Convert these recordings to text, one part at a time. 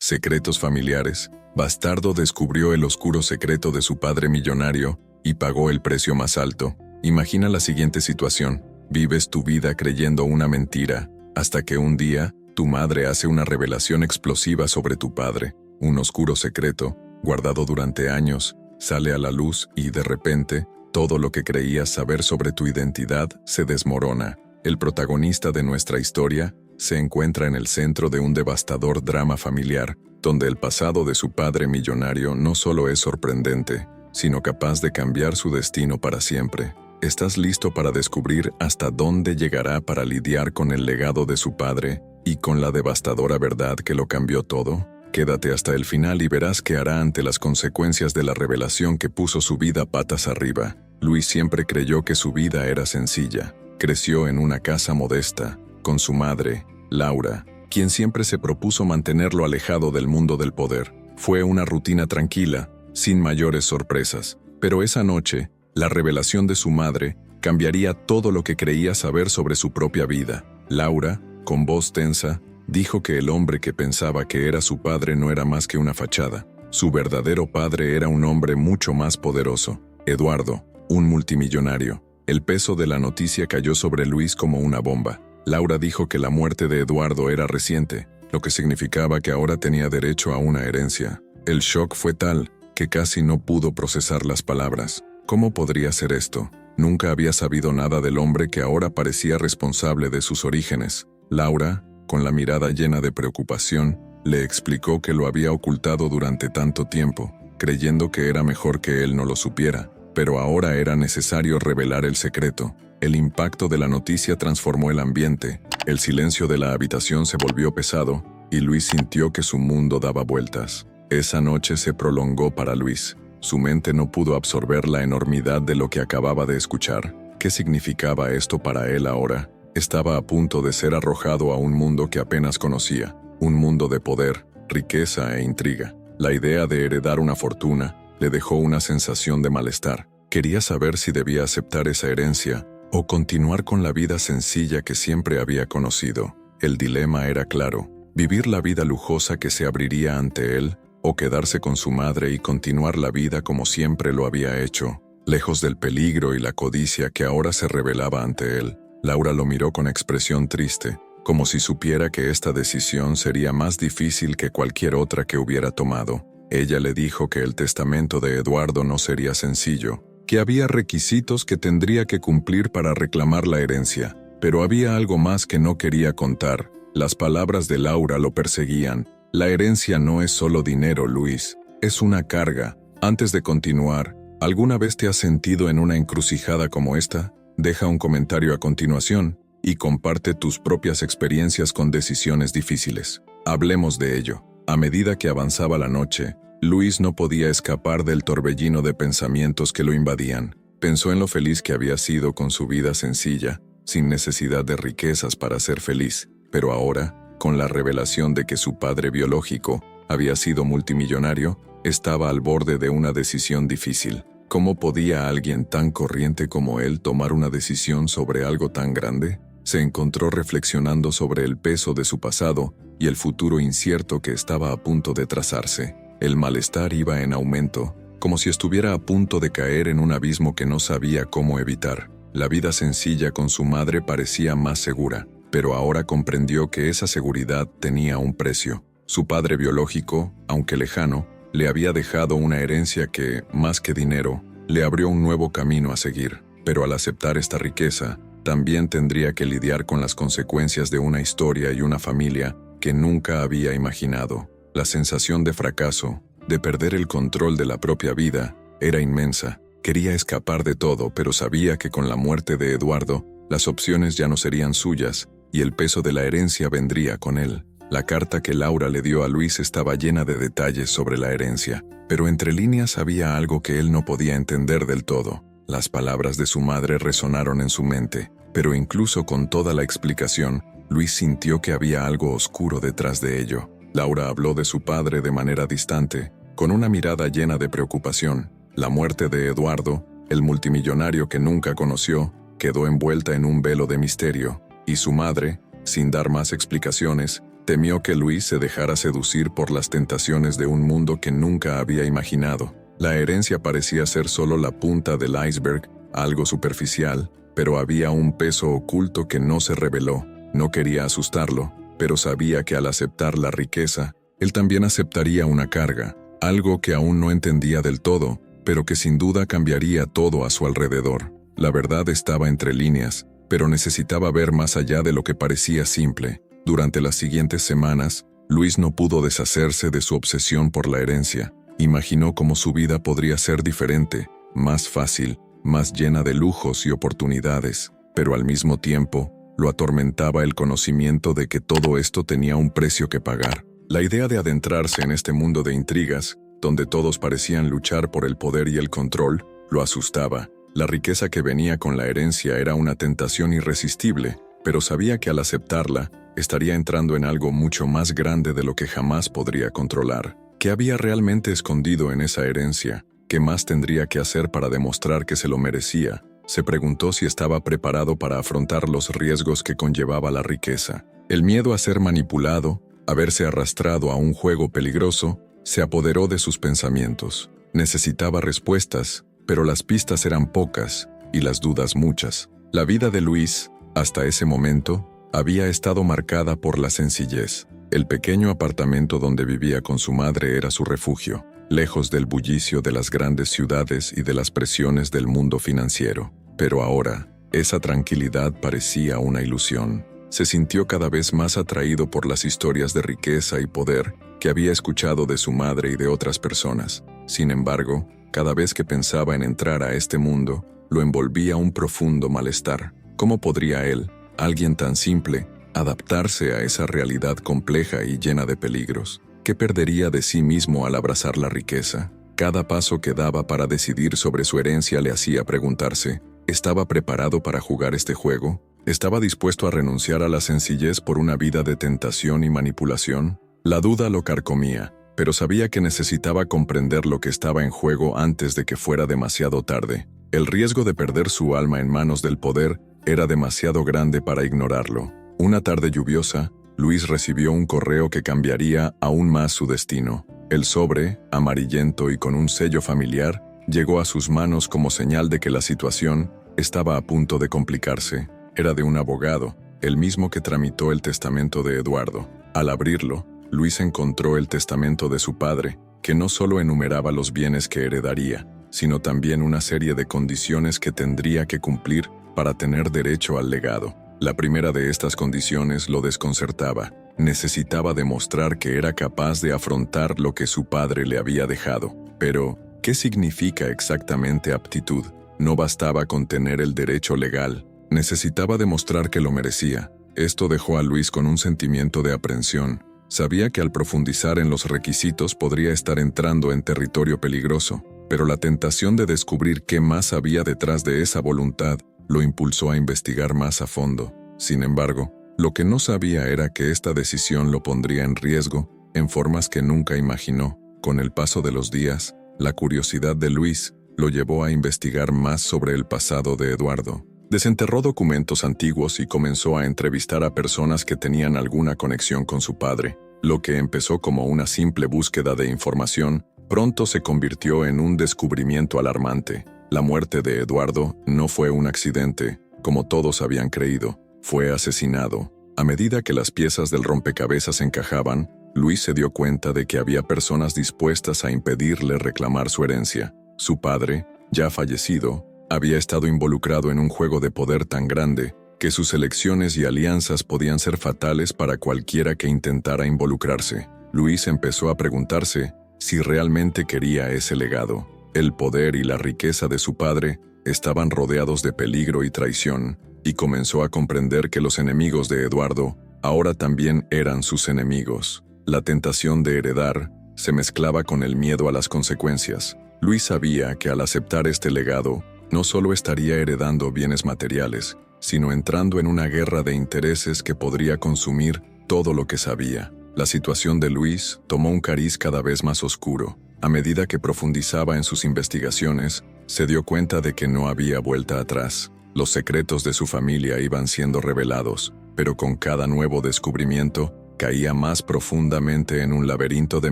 Secretos familiares. Bastardo descubrió el oscuro secreto de su padre millonario y pagó el precio más alto. Imagina la siguiente situación. Vives tu vida creyendo una mentira, hasta que un día, tu madre hace una revelación explosiva sobre tu padre. Un oscuro secreto, guardado durante años, sale a la luz y, de repente, todo lo que creías saber sobre tu identidad se desmorona. El protagonista de nuestra historia se encuentra en el centro de un devastador drama familiar, donde el pasado de su padre millonario no solo es sorprendente, sino capaz de cambiar su destino para siempre. ¿Estás listo para descubrir hasta dónde llegará para lidiar con el legado de su padre y con la devastadora verdad que lo cambió todo? Quédate hasta el final y verás qué hará ante las consecuencias de la revelación que puso su vida patas arriba. Luis siempre creyó que su vida era sencilla. Creció en una casa modesta, con su madre, Laura, quien siempre se propuso mantenerlo alejado del mundo del poder. Fue una rutina tranquila, sin mayores sorpresas. Pero esa noche, la revelación de su madre cambiaría todo lo que creía saber sobre su propia vida. Laura, con voz tensa, dijo que el hombre que pensaba que era su padre no era más que una fachada. Su verdadero padre era un hombre mucho más poderoso, Eduardo, un multimillonario. El peso de la noticia cayó sobre Luis como una bomba. Laura dijo que la muerte de Eduardo era reciente, lo que significaba que ahora tenía derecho a una herencia. El shock fue tal que casi no pudo procesar las palabras. ¿Cómo podría ser esto? Nunca había sabido nada del hombre que ahora parecía responsable de sus orígenes. Laura, con la mirada llena de preocupación, le explicó que lo había ocultado durante tanto tiempo, creyendo que era mejor que él no lo supiera. Pero ahora era necesario revelar el secreto. El impacto de la noticia transformó el ambiente. El silencio de la habitación se volvió pesado, y Luis sintió que su mundo daba vueltas. Esa noche se prolongó para Luis. Su mente no pudo absorber la enormidad de lo que acababa de escuchar. ¿Qué significaba esto para él ahora? Estaba a punto de ser arrojado a un mundo que apenas conocía. Un mundo de poder, riqueza e intriga. La idea de heredar una fortuna le dejó una sensación de malestar. Quería saber si debía aceptar esa herencia o continuar con la vida sencilla que siempre había conocido. El dilema era claro: vivir la vida lujosa que se abriría ante él, o quedarse con su madre y continuar la vida como siempre lo había hecho, lejos del peligro y la codicia que ahora se revelaba ante él. Laura lo miró con expresión triste, como si supiera que esta decisión sería más difícil que cualquier otra que hubiera tomado. Ella le dijo que el testamento de Eduardo no sería sencillo, que había requisitos que tendría que cumplir para reclamar la herencia, pero había algo más que no quería contar. Las palabras de Laura lo perseguían. La herencia no es solo dinero, Luis, es una carga. Antes de continuar, ¿alguna vez te has sentido en una encrucijada como esta? Deja un comentario a continuación y comparte tus propias experiencias con decisiones difíciles. Hablemos de ello. A medida que avanzaba la noche, Luis no podía escapar del torbellino de pensamientos que lo invadían. Pensó en lo feliz que había sido con su vida sencilla, sin necesidad de riquezas para ser feliz, pero ahora, con la revelación de que su padre biológico había sido multimillonario, estaba al borde de una decisión difícil. ¿Cómo podía alguien tan corriente como él tomar una decisión sobre algo tan grande? Se encontró reflexionando sobre el peso de su pasado y el futuro incierto que estaba a punto de trazarse. El malestar iba en aumento, como si estuviera a punto de caer en un abismo que no sabía cómo evitar. La vida sencilla con su madre parecía más segura, pero ahora comprendió que esa seguridad tenía un precio. Su padre biológico, aunque lejano, le había dejado una herencia que, más que dinero, le abrió un nuevo camino a seguir. Pero al aceptar esta riqueza, también tendría que lidiar con las consecuencias de una historia y una familia que nunca había imaginado. La sensación de fracaso, de perder el control de la propia vida, era inmensa. Quería escapar de todo, pero sabía que con la muerte de Eduardo, las opciones ya no serían suyas, y el peso de la herencia vendría con él. La carta que Laura le dio a Luis estaba llena de detalles sobre la herencia, pero entre líneas había algo que él no podía entender del todo. Las palabras de su madre resonaron en su mente, pero incluso con toda la explicación, Luis sintió que había algo oscuro detrás de ello. Laura habló de su padre de manera distante, con una mirada llena de preocupación. La muerte de Eduardo, el multimillonario que nunca conoció, quedó envuelta en un velo de misterio, y su madre, sin dar más explicaciones, Temió que Luis se dejara seducir por las tentaciones de un mundo que nunca había imaginado. La herencia parecía ser solo la punta del iceberg, algo superficial, pero había un peso oculto que no se reveló. No quería asustarlo, pero sabía que al aceptar la riqueza, él también aceptaría una carga, algo que aún no entendía del todo, pero que sin duda cambiaría todo a su alrededor. La verdad estaba entre líneas, pero necesitaba ver más allá de lo que parecía simple. Durante las siguientes semanas, Luis no pudo deshacerse de su obsesión por la herencia. Imaginó cómo su vida podría ser diferente, más fácil, más llena de lujos y oportunidades, pero al mismo tiempo, lo atormentaba el conocimiento de que todo esto tenía un precio que pagar. La idea de adentrarse en este mundo de intrigas, donde todos parecían luchar por el poder y el control, lo asustaba. La riqueza que venía con la herencia era una tentación irresistible, pero sabía que al aceptarla, estaría entrando en algo mucho más grande de lo que jamás podría controlar. ¿Qué había realmente escondido en esa herencia? ¿Qué más tendría que hacer para demostrar que se lo merecía? Se preguntó si estaba preparado para afrontar los riesgos que conllevaba la riqueza. El miedo a ser manipulado, a verse arrastrado a un juego peligroso, se apoderó de sus pensamientos. Necesitaba respuestas, pero las pistas eran pocas y las dudas muchas. La vida de Luis, hasta ese momento, había estado marcada por la sencillez. El pequeño apartamento donde vivía con su madre era su refugio, lejos del bullicio de las grandes ciudades y de las presiones del mundo financiero. Pero ahora, esa tranquilidad parecía una ilusión. Se sintió cada vez más atraído por las historias de riqueza y poder que había escuchado de su madre y de otras personas. Sin embargo, cada vez que pensaba en entrar a este mundo, lo envolvía un profundo malestar. ¿Cómo podría él, alguien tan simple, adaptarse a esa realidad compleja y llena de peligros? ¿Qué perdería de sí mismo al abrazar la riqueza? Cada paso que daba para decidir sobre su herencia le hacía preguntarse, ¿estaba preparado para jugar este juego? ¿Estaba dispuesto a renunciar a la sencillez por una vida de tentación y manipulación? La duda lo carcomía, pero sabía que necesitaba comprender lo que estaba en juego antes de que fuera demasiado tarde. El riesgo de perder su alma en manos del poder era demasiado grande para ignorarlo. Una tarde lluviosa, Luis recibió un correo que cambiaría aún más su destino. El sobre, amarillento y con un sello familiar, llegó a sus manos como señal de que la situación estaba a punto de complicarse. Era de un abogado, el mismo que tramitó el testamento de Eduardo. Al abrirlo, Luis encontró el testamento de su padre, que no solo enumeraba los bienes que heredaría, sino también una serie de condiciones que tendría que cumplir para tener derecho al legado. La primera de estas condiciones lo desconcertaba. Necesitaba demostrar que era capaz de afrontar lo que su padre le había dejado. Pero, ¿qué significa exactamente aptitud? No bastaba con tener el derecho legal. Necesitaba demostrar que lo merecía. Esto dejó a Luis con un sentimiento de aprensión. Sabía que al profundizar en los requisitos podría estar entrando en territorio peligroso, pero la tentación de descubrir qué más había detrás de esa voluntad lo impulsó a investigar más a fondo. Sin embargo, lo que no sabía era que esta decisión lo pondría en riesgo en formas que nunca imaginó. Con el paso de los días, la curiosidad de Luis lo llevó a investigar más sobre el pasado de Eduardo. Desenterró documentos antiguos y comenzó a entrevistar a personas que tenían alguna conexión con su padre. Lo que empezó como una simple búsqueda de información, pronto se convirtió en un descubrimiento alarmante. La muerte de Eduardo no fue un accidente, como todos habían creído. Fue asesinado. A medida que las piezas del rompecabezas encajaban, Luis se dio cuenta de que había personas dispuestas a impedirle reclamar su herencia. Su padre, ya fallecido, había estado involucrado en un juego de poder tan grande que sus elecciones y alianzas podían ser fatales para cualquiera que intentara involucrarse. Luis empezó a preguntarse si realmente quería ese legado. El poder y la riqueza de su padre estaban rodeados de peligro y traición, y comenzó a comprender que los enemigos de Eduardo ahora también eran sus enemigos. La tentación de heredar se mezclaba con el miedo a las consecuencias. Luis sabía que al aceptar este legado, no solo estaría heredando bienes materiales, sino entrando en una guerra de intereses que podría consumir todo lo que sabía. La situación de Luis tomó un cariz cada vez más oscuro. A medida que profundizaba en sus investigaciones, se dio cuenta de que no había vuelta atrás. Los secretos de su familia iban siendo revelados, pero con cada nuevo descubrimiento, caía más profundamente en un laberinto de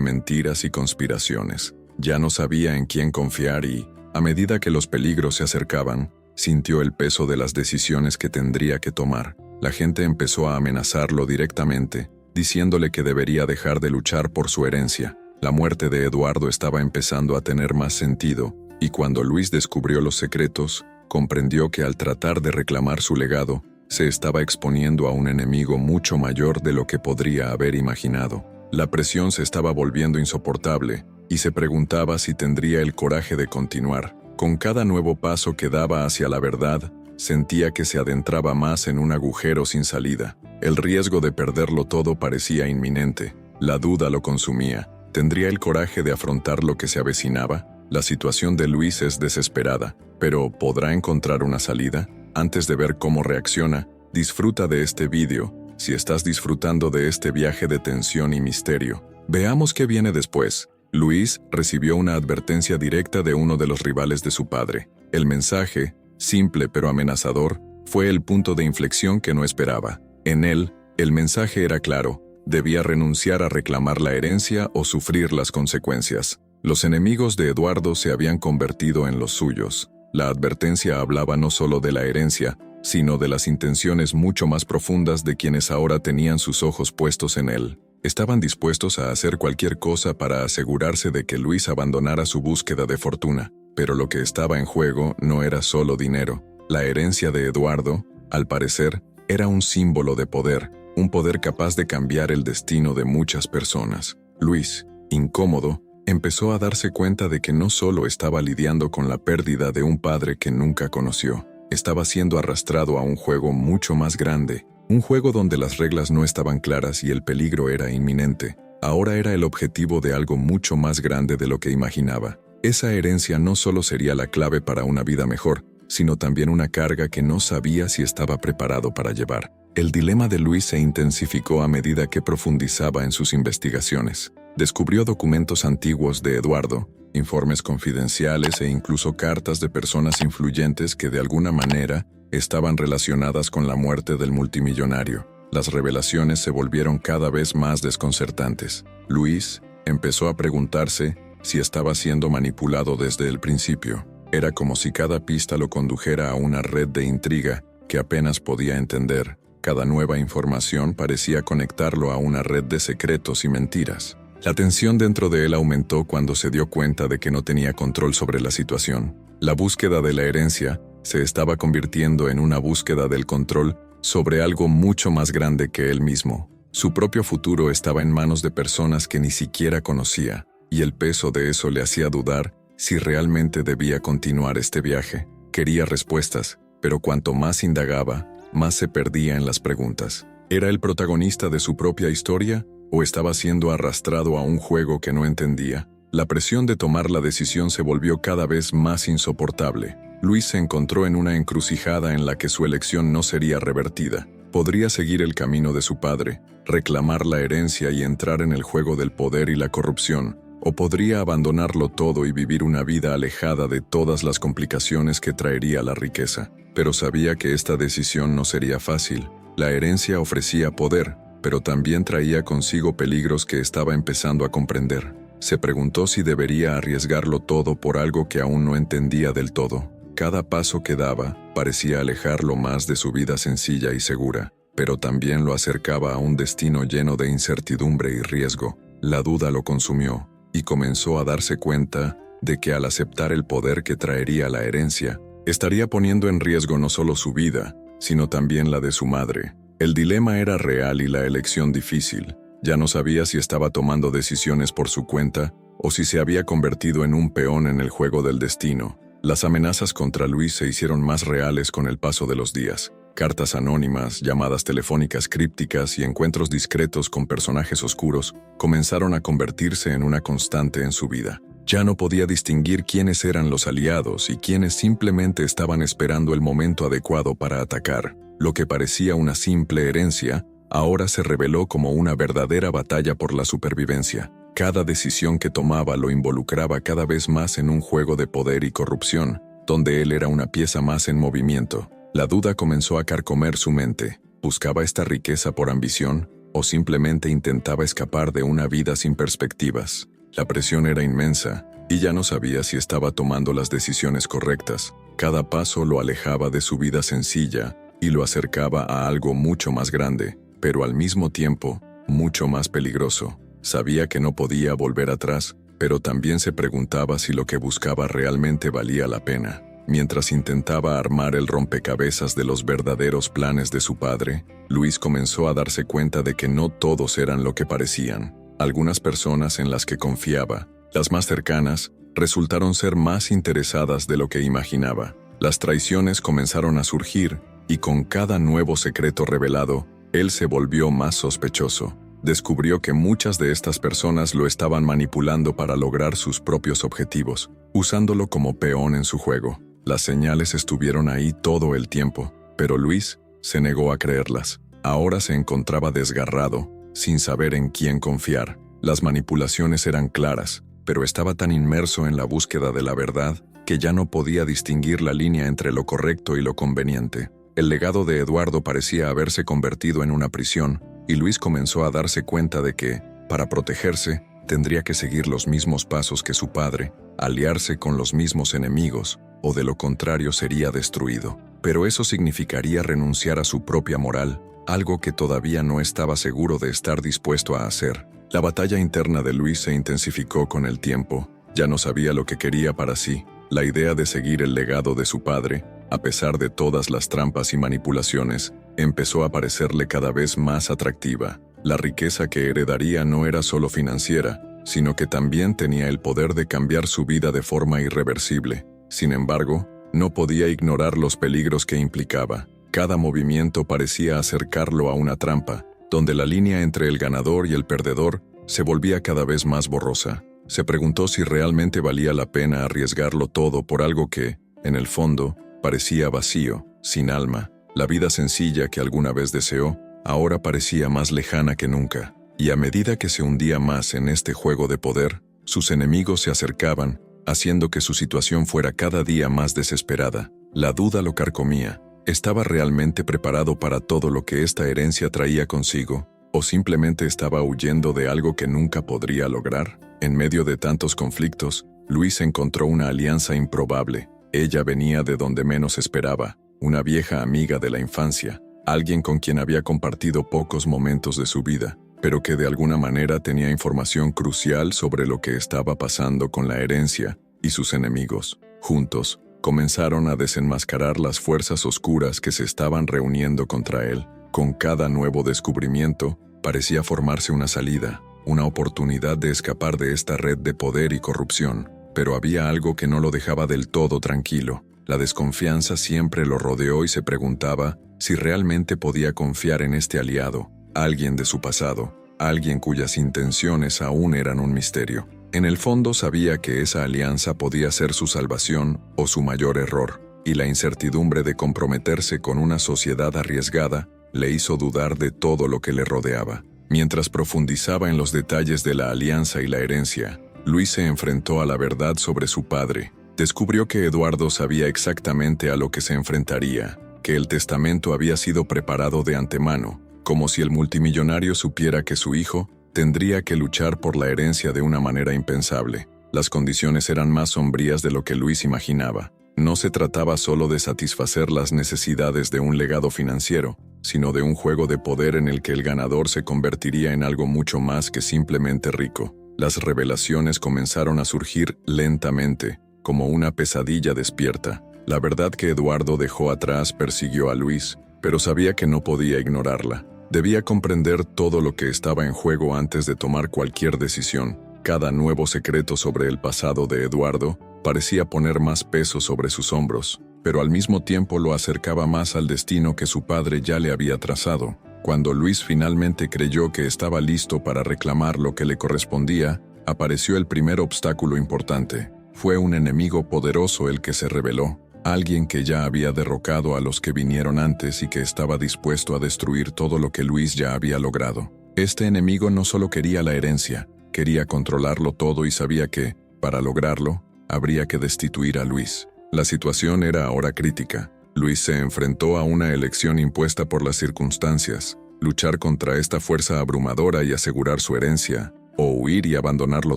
mentiras y conspiraciones. Ya no sabía en quién confiar y, a medida que los peligros se acercaban, sintió el peso de las decisiones que tendría que tomar. La gente empezó a amenazarlo directamente, diciéndole que debería dejar de luchar por su herencia. La muerte de Eduardo estaba empezando a tener más sentido, y cuando Luis descubrió los secretos, comprendió que al tratar de reclamar su legado, se estaba exponiendo a un enemigo mucho mayor de lo que podría haber imaginado. La presión se estaba volviendo insoportable, y se preguntaba si tendría el coraje de continuar. Con cada nuevo paso que daba hacia la verdad, sentía que se adentraba más en un agujero sin salida. El riesgo de perderlo todo parecía inminente. La duda lo consumía. ¿Tendría el coraje de afrontar lo que se avecinaba? La situación de Luis es desesperada, pero ¿podrá encontrar una salida? Antes de ver cómo reacciona, disfruta de este vídeo, si estás disfrutando de este viaje de tensión y misterio. Veamos qué viene después. Luis recibió una advertencia directa de uno de los rivales de su padre. El mensaje, simple pero amenazador, fue el punto de inflexión que no esperaba. En él, el mensaje era claro: debía renunciar a reclamar la herencia o sufrir las consecuencias. Los enemigos de Eduardo se habían convertido en los suyos. La advertencia hablaba no solo de la herencia, sino de las intenciones mucho más profundas de quienes ahora tenían sus ojos puestos en él. Estaban dispuestos a hacer cualquier cosa para asegurarse de que Luis abandonara su búsqueda de fortuna. Pero lo que estaba en juego no era solo dinero. La herencia de Eduardo, al parecer, era un símbolo de poder, un poder capaz de cambiar el destino de muchas personas. Luis, incómodo, empezó a darse cuenta de que no solo estaba lidiando con la pérdida de un padre que nunca conoció, estaba siendo arrastrado a un juego mucho más grande, un juego donde las reglas no estaban claras y el peligro era inminente. Ahora era el objetivo de algo mucho más grande de lo que imaginaba. Esa herencia no solo sería la clave para una vida mejor, sino también una carga que no sabía si estaba preparado para llevar. El dilema de Luis se intensificó a medida que profundizaba en sus investigaciones. Descubrió documentos antiguos de Eduardo, informes confidenciales e incluso cartas de personas influyentes que de alguna manera estaban relacionadas con la muerte del multimillonario. Las revelaciones se volvieron cada vez más desconcertantes. Luis empezó a preguntarse si estaba siendo manipulado desde el principio. Era como si cada pista lo condujera a una red de intriga que apenas podía entender. Cada nueva información parecía conectarlo a una red de secretos y mentiras. La tensión dentro de él aumentó cuando se dio cuenta de que no tenía control sobre la situación. La búsqueda de la herencia se estaba convirtiendo en una búsqueda del control sobre algo mucho más grande que él mismo. Su propio futuro estaba en manos de personas que ni siquiera conocía, y el peso de eso le hacía dudar si realmente debía continuar este viaje. Quería respuestas, pero cuanto más indagaba, más se perdía en las preguntas. ¿Era el protagonista de su propia historia o estaba siendo arrastrado a un juego que no entendía? La presión de tomar la decisión se volvió cada vez más insoportable. Luis se encontró en una encrucijada en la que su elección no sería revertida. Podría seguir el camino de su padre, reclamar la herencia y entrar en el juego del poder y la corrupción, o podría abandonarlo todo y vivir una vida alejada de todas las complicaciones que traería la riqueza. Pero sabía que esta decisión no sería fácil. La herencia ofrecía poder, pero también traía consigo peligros que estaba empezando a comprender. Se preguntó si debería arriesgarlo todo por algo que aún no entendía del todo. Cada paso que daba parecía alejarlo más de su vida sencilla y segura, pero también lo acercaba a un destino lleno de incertidumbre y riesgo. La duda lo consumió, y comenzó a darse cuenta de que al aceptar el poder que traería la herencia, estaría poniendo en riesgo no solo su vida, sino también la de su madre. El dilema era real y la elección difícil. Ya no sabía si estaba tomando decisiones por su cuenta o si se había convertido en un peón en el juego del destino. Las amenazas contra Luis se hicieron más reales con el paso de los días. Cartas anónimas, llamadas telefónicas crípticas y encuentros discretos con personajes oscuros comenzaron a convertirse en una constante en su vida. Ya no podía distinguir quiénes eran los aliados y quiénes simplemente estaban esperando el momento adecuado para atacar. Lo que parecía una simple herencia, ahora se reveló como una verdadera batalla por la supervivencia. Cada decisión que tomaba lo involucraba cada vez más en un juego de poder y corrupción, donde él era una pieza más en movimiento. La duda comenzó a carcomer su mente. ¿Buscaba esta riqueza por ambición? o simplemente intentaba escapar de una vida sin perspectivas. La presión era inmensa, y ya no sabía si estaba tomando las decisiones correctas. Cada paso lo alejaba de su vida sencilla y lo acercaba a algo mucho más grande, pero al mismo tiempo, mucho más peligroso. Sabía que no podía volver atrás, pero también se preguntaba si lo que buscaba realmente valía la pena. Mientras intentaba armar el rompecabezas de los verdaderos planes de su padre, Luis comenzó a darse cuenta de que no todos eran lo que parecían. Algunas personas en las que confiaba, las más cercanas, resultaron ser más interesadas de lo que imaginaba. Las traiciones comenzaron a surgir, y con cada nuevo secreto revelado, él se volvió más sospechoso. Descubrió que muchas de estas personas lo estaban manipulando para lograr sus propios objetivos, usándolo como peón en su juego. Las señales estuvieron ahí todo el tiempo, pero Luis se negó a creerlas. Ahora se encontraba desgarrado, sin saber en quién confiar. Las manipulaciones eran claras, pero estaba tan inmerso en la búsqueda de la verdad que ya no podía distinguir la línea entre lo correcto y lo conveniente. El legado de Eduardo parecía haberse convertido en una prisión, y Luis comenzó a darse cuenta de que, para protegerse, tendría que seguir los mismos pasos que su padre, aliarse con los mismos enemigos, o de lo contrario sería destruido. Pero eso significaría renunciar a su propia moral, algo que todavía no estaba seguro de estar dispuesto a hacer. La batalla interna de Luis se intensificó con el tiempo. Ya no sabía lo que quería para sí. La idea de seguir el legado de su padre, a pesar de todas las trampas y manipulaciones, empezó a parecerle cada vez más atractiva. La riqueza que heredaría no era solo financiera, sino que también tenía el poder de cambiar su vida de forma irreversible. Sin embargo, no podía ignorar los peligros que implicaba. Cada movimiento parecía acercarlo a una trampa, donde la línea entre el ganador y el perdedor se volvía cada vez más borrosa. Se preguntó si realmente valía la pena arriesgarlo todo por algo que, en el fondo, parecía vacío, sin alma. La vida sencilla que alguna vez deseó, ahora parecía más lejana que nunca. Y a medida que se hundía más en este juego de poder, sus enemigos se acercaban, haciendo que su situación fuera cada día más desesperada. La duda lo carcomía. ¿Estaba realmente preparado para todo lo que esta herencia traía consigo? ¿O simplemente estaba huyendo de algo que nunca podría lograr? En medio de tantos conflictos, Luis encontró una alianza improbable. Ella venía de donde menos esperaba, una vieja amiga de la infancia, alguien con quien había compartido pocos momentos de su vida, pero que de alguna manera tenía información crucial sobre lo que estaba pasando con la herencia y sus enemigos. Juntos, comenzaron a desenmascarar las fuerzas oscuras que se estaban reuniendo contra él. Con cada nuevo descubrimiento, parecía formarse una salida, una oportunidad de escapar de esta red de poder y corrupción. Pero había algo que no lo dejaba del todo tranquilo. La desconfianza siempre lo rodeó y se preguntaba si realmente podía confiar en este aliado, alguien de su pasado, alguien cuyas intenciones aún eran un misterio. En el fondo sabía que esa alianza podía ser su salvación o su mayor error, y la incertidumbre de comprometerse con una sociedad arriesgada le hizo dudar de todo lo que le rodeaba. Mientras profundizaba en los detalles de la alianza y la herencia, Luis se enfrentó a la verdad sobre su padre. Descubrió que Eduardo sabía exactamente a lo que se enfrentaría, que el testamento había sido preparado de antemano, como si el multimillonario supiera que su hijo tendría que luchar por la herencia de una manera impensable. Las condiciones eran más sombrías de lo que Luis imaginaba. No se trataba solo de satisfacer las necesidades de un legado financiero, sino de un juego de poder en el que el ganador se convertiría en algo mucho más que simplemente rico. Las revelaciones comenzaron a surgir lentamente, como una pesadilla despierta. La verdad que Eduardo dejó atrás persiguió a Luis, pero sabía que no podía ignorarla. Debía comprender todo lo que estaba en juego antes de tomar cualquier decisión. Cada nuevo secreto sobre el pasado de Eduardo parecía poner más peso sobre sus hombros, pero al mismo tiempo lo acercaba más al destino que su padre ya le había trazado. Cuando Luis finalmente creyó que estaba listo para reclamar lo que le correspondía, apareció el primer obstáculo importante. Fue un enemigo poderoso el que se reveló, alguien que ya había derrocado a los que vinieron antes y que estaba dispuesto a destruir todo lo que Luis ya había logrado. Este enemigo no solo quería la herencia, quería controlarlo todo y sabía que, para lograrlo, habría que destituir a Luis. La situación era ahora crítica. Luis se enfrentó a una elección impuesta por las circunstancias. luchar contra esta fuerza abrumadora y asegurar su herencia, o huir y abandonarlo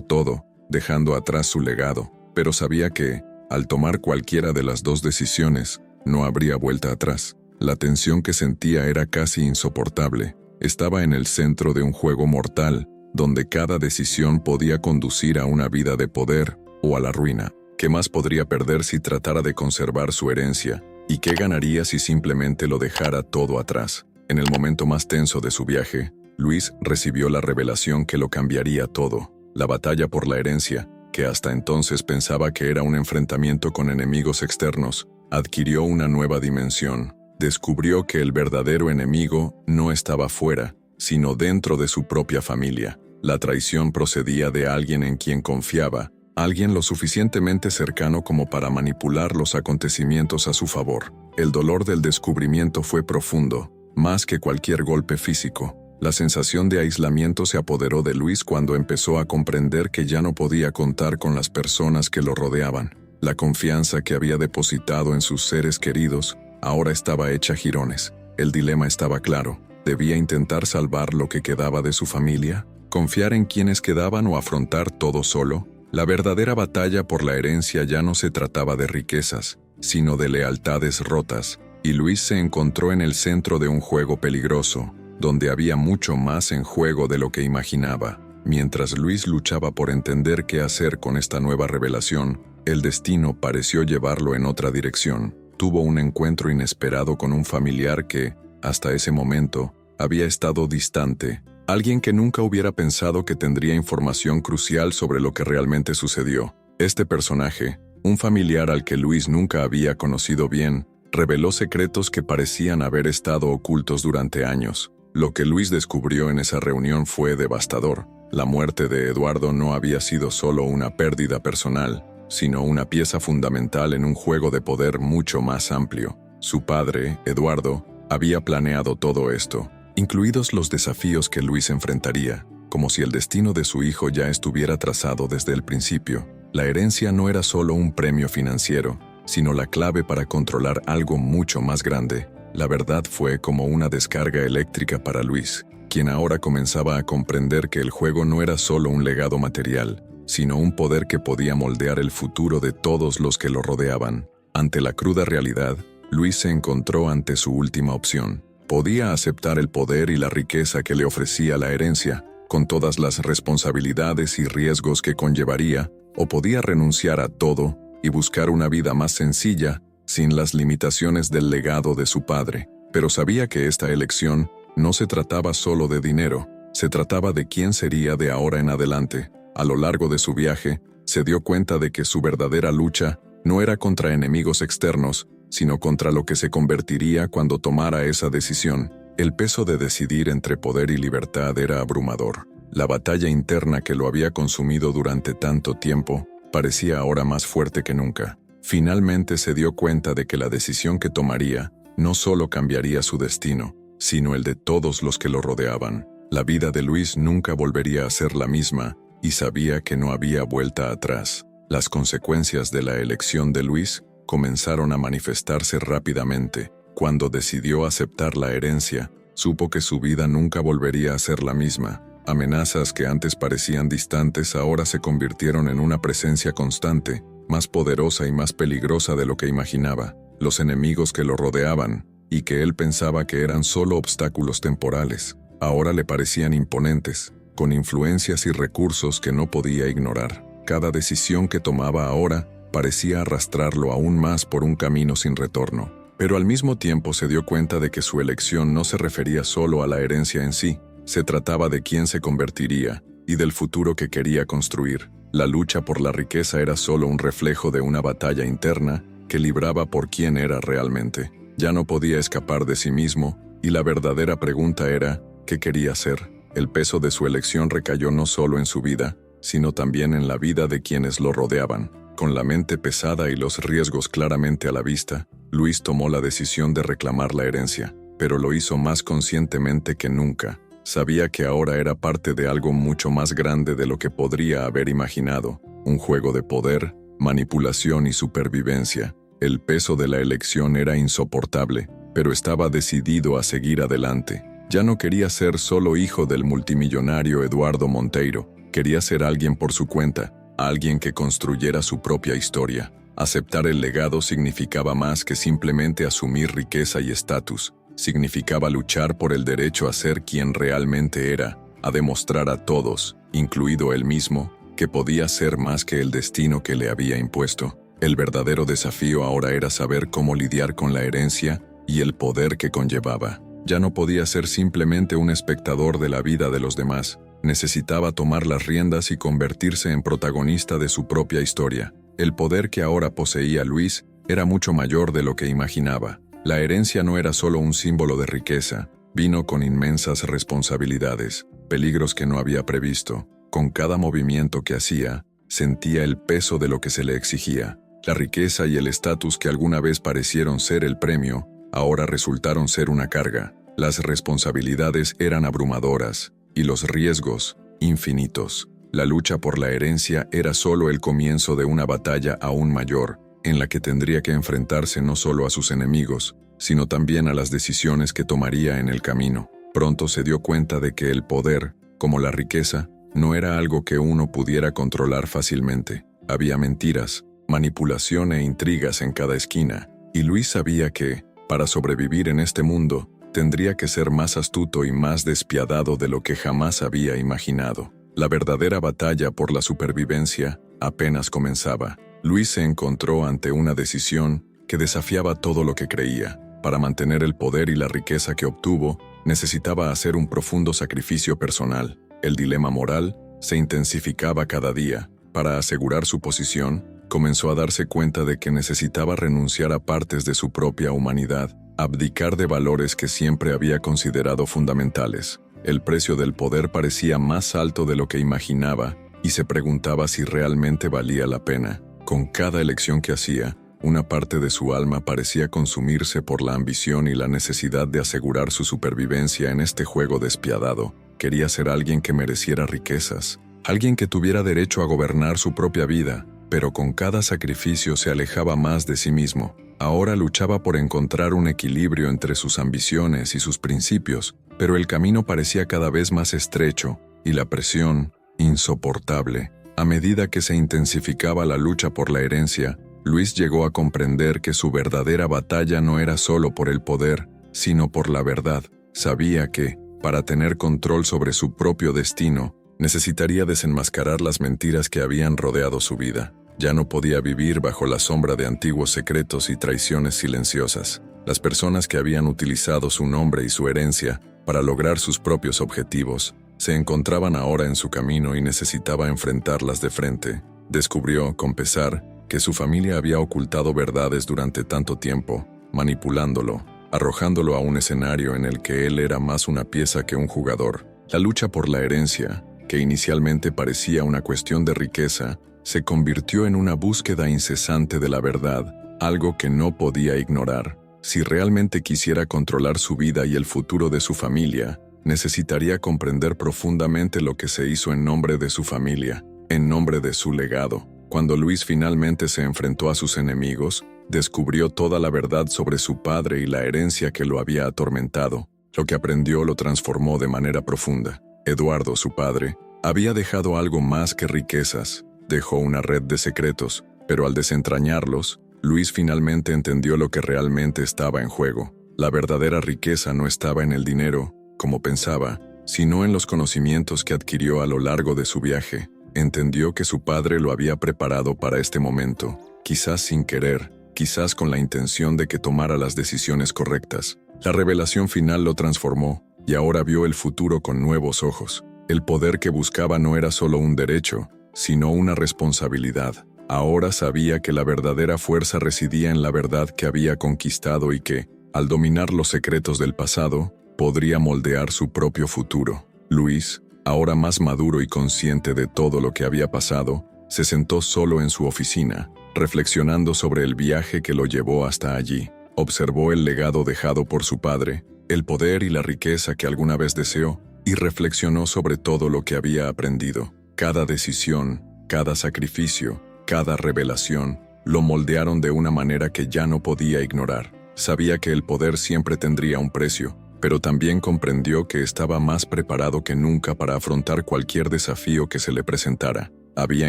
todo, dejando atrás su legado. Pero sabía que, al tomar cualquiera de las dos decisiones, no habría vuelta atrás. La tensión que sentía era casi insoportable. Estaba en el centro de un juego mortal, donde cada decisión podía conducir a una vida de poder o a la ruina. ¿Qué más podría perder si tratara de conservar su herencia? ¿Y qué ganaría si simplemente lo dejara todo atrás? En el momento más tenso de su viaje, Luis recibió la revelación que lo cambiaría todo. La batalla por la herencia, que hasta entonces pensaba que era un enfrentamiento con enemigos externos, adquirió una nueva dimensión. Descubrió que el verdadero enemigo no estaba fuera, sino dentro de su propia familia. La traición procedía de alguien en quien confiaba, alguien lo suficientemente cercano como para manipular los acontecimientos a su favor. El dolor del descubrimiento fue profundo, más que cualquier golpe físico. La sensación de aislamiento se apoderó de Luis cuando empezó a comprender que ya no podía contar con las personas que lo rodeaban. La confianza que había depositado en sus seres queridos ahora estaba hecha jirones. El dilema estaba claro. ¿Debía intentar salvar lo que quedaba de su familia? ¿Confiar en quienes quedaban o afrontar todo solo? La verdadera batalla por la herencia ya no se trataba de riquezas, sino de lealtades rotas, y Luis se encontró en el centro de un juego peligroso, donde había mucho más en juego de lo que imaginaba. Mientras Luis luchaba por entender qué hacer con esta nueva revelación, el destino pareció llevarlo en otra dirección. Tuvo un encuentro inesperado con un familiar que, hasta ese momento, había estado distante. Alguien que nunca hubiera pensado que tendría información crucial sobre lo que realmente sucedió. Este personaje, un familiar al que Luis nunca había conocido bien, reveló secretos que parecían haber estado ocultos durante años. Lo que Luis descubrió en esa reunión fue devastador. La muerte de Eduardo no había sido solo una pérdida personal, sino una pieza fundamental en un juego de poder mucho más amplio. Su padre, Eduardo, había planeado todo esto, incluidos los desafíos que Luis enfrentaría, como si el destino de su hijo ya estuviera trazado desde el principio. La herencia no era solo un premio financiero, sino la clave para controlar algo mucho más grande. La verdad fue como una descarga eléctrica para Luis, quien ahora comenzaba a comprender que el juego no era solo un legado material, sino un poder que podía moldear el futuro de todos los que lo rodeaban. Ante la cruda realidad, Luis se encontró ante su última opción. Podía aceptar el poder y la riqueza que le ofrecía la herencia, con todas las responsabilidades y riesgos que conllevaría, o podía renunciar a todo y buscar una vida más sencilla, sin las limitaciones del legado de su padre. Pero sabía que esta elección no se trataba solo de dinero, se trataba de quién sería de ahora en adelante. A lo largo de su viaje, se dio cuenta de que su verdadera lucha no era contra enemigos externos, sino contra lo que se convertiría cuando tomara esa decisión. El peso de decidir entre poder y libertad era abrumador. La batalla interna que lo había consumido durante tanto tiempo parecía ahora más fuerte que nunca. Finalmente se dio cuenta de que la decisión que tomaría no solo cambiaría su destino, sino el de todos los que lo rodeaban. La vida de Luis nunca volvería a ser la misma, y sabía que no había vuelta atrás. Las consecuencias de la elección de Luis comenzaron a manifestarse rápidamente. Cuando decidió aceptar la herencia, supo que su vida nunca volvería a ser la misma. Amenazas que antes parecían distantes ahora se convirtieron en una presencia constante, más poderosa y más peligrosa de lo que imaginaba. Los enemigos que lo rodeaban, y que él pensaba que eran solo obstáculos temporales, ahora le parecían imponentes, con influencias y recursos que no podía ignorar. Cada decisión que tomaba ahora parecía arrastrarlo aún más por un camino sin retorno. Pero al mismo tiempo se dio cuenta de que su elección no se refería solo a la herencia en sí, se trataba de quién se convertiría y del futuro que quería construir. La lucha por la riqueza era solo un reflejo de una batalla interna que libraba por quién era realmente. Ya no podía escapar de sí mismo, y la verdadera pregunta era, ¿qué quería hacer? El peso de su elección recayó no solo en su vida, sino también en la vida de quienes lo rodeaban. Con la mente pesada y los riesgos claramente a la vista, Luis tomó la decisión de reclamar la herencia, pero lo hizo más conscientemente que nunca. Sabía que ahora era parte de algo mucho más grande de lo que podría haber imaginado, un juego de poder, manipulación y supervivencia. El peso de la elección era insoportable, pero estaba decidido a seguir adelante. Ya no quería ser solo hijo del multimillonario Eduardo Monteiro, quería ser alguien por su cuenta, alguien que construyera su propia historia. Aceptar el legado significaba más que simplemente asumir riqueza y estatus. Significaba luchar por el derecho a ser quien realmente era, a demostrar a todos, incluido él mismo, que podía ser más que el destino que le había impuesto. El verdadero desafío ahora era saber cómo lidiar con la herencia y el poder que conllevaba. Ya no podía ser simplemente un espectador de la vida de los demás. Necesitaba tomar las riendas y convertirse en protagonista de su propia historia. El poder que ahora poseía Luis era mucho mayor de lo que imaginaba. La herencia no era solo un símbolo de riqueza, vino con inmensas responsabilidades, peligros que no había previsto. Con cada movimiento que hacía, sentía el peso de lo que se le exigía. La riqueza y el estatus que alguna vez parecieron ser el premio, ahora resultaron ser una carga. Las responsabilidades eran abrumadoras y los riesgos infinitos. La lucha por la herencia era solo el comienzo de una batalla aún mayor, en la que tendría que enfrentarse no solo a sus enemigos, sino también a las decisiones que tomaría en el camino. Pronto se dio cuenta de que el poder, como la riqueza, no era algo que uno pudiera controlar fácilmente. Había mentiras, manipulación e intrigas en cada esquina, y Luis sabía que, para sobrevivir en este mundo, tendría que ser más astuto y más despiadado de lo que jamás había imaginado. La verdadera batalla por la supervivencia apenas comenzaba. Luis se encontró ante una decisión que desafiaba todo lo que creía. Para mantener el poder y la riqueza que obtuvo, necesitaba hacer un profundo sacrificio personal. El dilema moral se intensificaba cada día. Para asegurar su posición, comenzó a darse cuenta de que necesitaba renunciar a partes de su propia humanidad, abdicar de valores que siempre había considerado fundamentales. El precio del poder parecía más alto de lo que imaginaba y se preguntaba si realmente valía la pena. Con cada elección que hacía, una parte de su alma parecía consumirse por la ambición y la necesidad de asegurar su supervivencia en este juego despiadado. Quería ser alguien que mereciera riquezas, alguien que tuviera derecho a gobernar su propia vida, pero con cada sacrificio se alejaba más de sí mismo. Ahora luchaba por encontrar un equilibrio entre sus ambiciones y sus principios, pero el camino parecía cada vez más estrecho y la presión insoportable. A medida que se intensificaba la lucha por la herencia, Luis llegó a comprender que su verdadera batalla no era solo por el poder, sino por la verdad. Sabía que, para tener control sobre su propio destino, necesitaría desenmascarar las mentiras que habían rodeado su vida. Ya no podía vivir bajo la sombra de antiguos secretos y traiciones silenciosas. Las personas que habían utilizado su nombre y su herencia para lograr sus propios objetivos se encontraban ahora en su camino y necesitaba enfrentarlas de frente. Descubrió, con pesar, que su familia había ocultado verdades durante tanto tiempo, manipulándolo, arrojándolo a un escenario en el que él era más una pieza que un jugador. La lucha por la herencia, que inicialmente parecía una cuestión de riqueza, se convirtió en una búsqueda incesante de la verdad, algo que no podía ignorar. Si realmente quisiera controlar su vida y el futuro de su familia, necesitaría comprender profundamente lo que se hizo en nombre de su familia, en nombre de su legado. Cuando Luis finalmente se enfrentó a sus enemigos, descubrió toda la verdad sobre su padre y la herencia que lo había atormentado. Lo que aprendió lo transformó de manera profunda. Eduardo, su padre, había dejado algo más que riquezas. Dejó una red de secretos, pero al desentrañarlos, Luis finalmente entendió lo que realmente estaba en juego. La verdadera riqueza no estaba en el dinero, como pensaba, sino en los conocimientos que adquirió a lo largo de su viaje. Entendió que su padre lo había preparado para este momento, quizás sin querer, quizás con la intención de que tomara las decisiones correctas. La revelación final lo transformó, y ahora vio el futuro con nuevos ojos. El poder que buscaba no era solo un derecho, sino una responsabilidad. Ahora sabía que la verdadera fuerza residía en la verdad que había conquistado y que, al dominar los secretos del pasado, podría moldear su propio futuro. Luis, ahora más maduro y consciente de todo lo que había pasado, se sentó solo en su oficina, reflexionando sobre el viaje que lo llevó hasta allí. Observó el legado dejado por su padre, el poder y la riqueza que alguna vez deseó, y reflexionó sobre todo lo que había aprendido. Cada decisión, cada sacrificio, cada revelación, lo moldearon de una manera que ya no podía ignorar. Sabía que el poder siempre tendría un precio, pero también comprendió que estaba más preparado que nunca para afrontar cualquier desafío que se le presentara. Había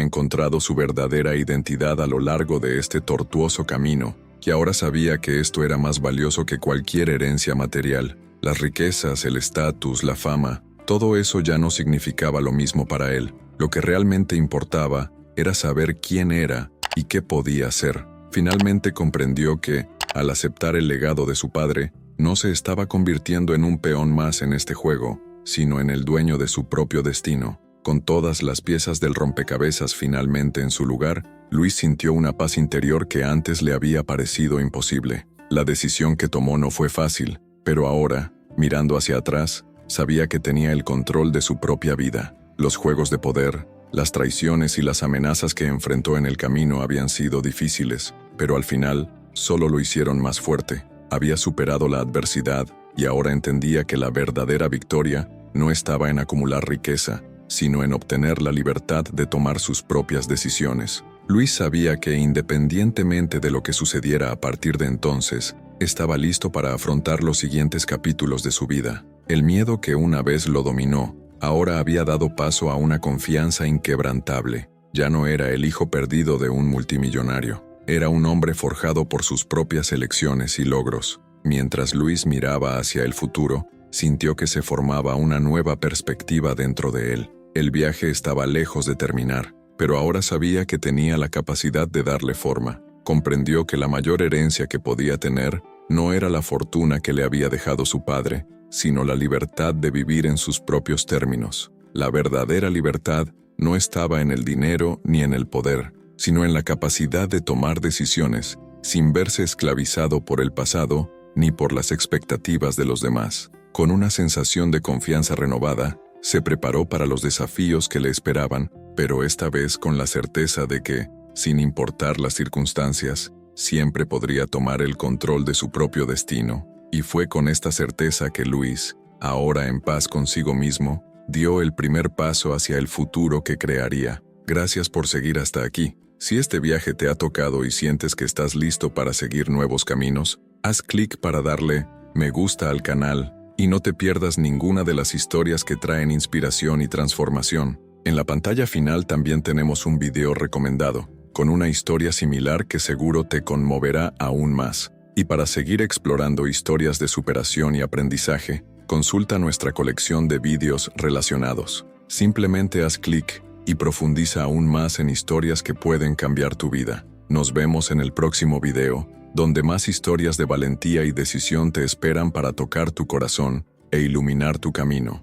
encontrado su verdadera identidad a lo largo de este tortuoso camino, y ahora sabía que esto era más valioso que cualquier herencia material. Las riquezas, el estatus, la fama, todo eso ya no significaba lo mismo para él. Lo que realmente importaba era saber quién era y qué podía hacer. Finalmente comprendió que, al aceptar el legado de su padre, no se estaba convirtiendo en un peón más en este juego, sino en el dueño de su propio destino. Con todas las piezas del rompecabezas finalmente en su lugar, Luis sintió una paz interior que antes le había parecido imposible. La decisión que tomó no fue fácil, pero ahora, mirando hacia atrás, sabía que tenía el control de su propia vida. Los juegos de poder, las traiciones y las amenazas que enfrentó en el camino habían sido difíciles, pero al final, solo lo hicieron más fuerte. Había superado la adversidad y ahora entendía que la verdadera victoria no estaba en acumular riqueza, sino en obtener la libertad de tomar sus propias decisiones. Luis sabía que, independientemente de lo que sucediera a partir de entonces, estaba listo para afrontar los siguientes capítulos de su vida. El miedo que una vez lo dominó, ahora había dado paso a una confianza inquebrantable. Ya no era el hijo perdido de un multimillonario. Era un hombre forjado por sus propias elecciones y logros. Mientras Luis miraba hacia el futuro, sintió que se formaba una nueva perspectiva dentro de él. El viaje estaba lejos de terminar, pero ahora sabía que tenía la capacidad de darle forma. Comprendió que la mayor herencia que podía tener no era la fortuna que le había dejado su padre, sino la libertad de vivir en sus propios términos. La verdadera libertad no estaba en el dinero ni en el poder, sino en la capacidad de tomar decisiones sin verse esclavizado por el pasado ni por las expectativas de los demás. Con una sensación de confianza renovada, se preparó para los desafíos que le esperaban, pero esta vez con la certeza de que, sin importar las circunstancias, siempre podría tomar el control de su propio destino. Y fue con esta certeza que Luis, ahora en paz consigo mismo, dio el primer paso hacia el futuro que crearía. Gracias por seguir hasta aquí. Si este viaje te ha tocado y sientes que estás listo para seguir nuevos caminos, haz clic para darle me gusta al canal y no te pierdas ninguna de las historias que traen inspiración y transformación. En la pantalla final también tenemos un video recomendado, con una historia similar que seguro te conmoverá aún más. Y para seguir explorando historias de superación y aprendizaje, consulta nuestra colección de vídeos relacionados. Simplemente haz clic y profundiza aún más en historias que pueden cambiar tu vida. Nos vemos en el próximo video, donde más historias de valentía y decisión te esperan para tocar tu corazón e iluminar tu camino.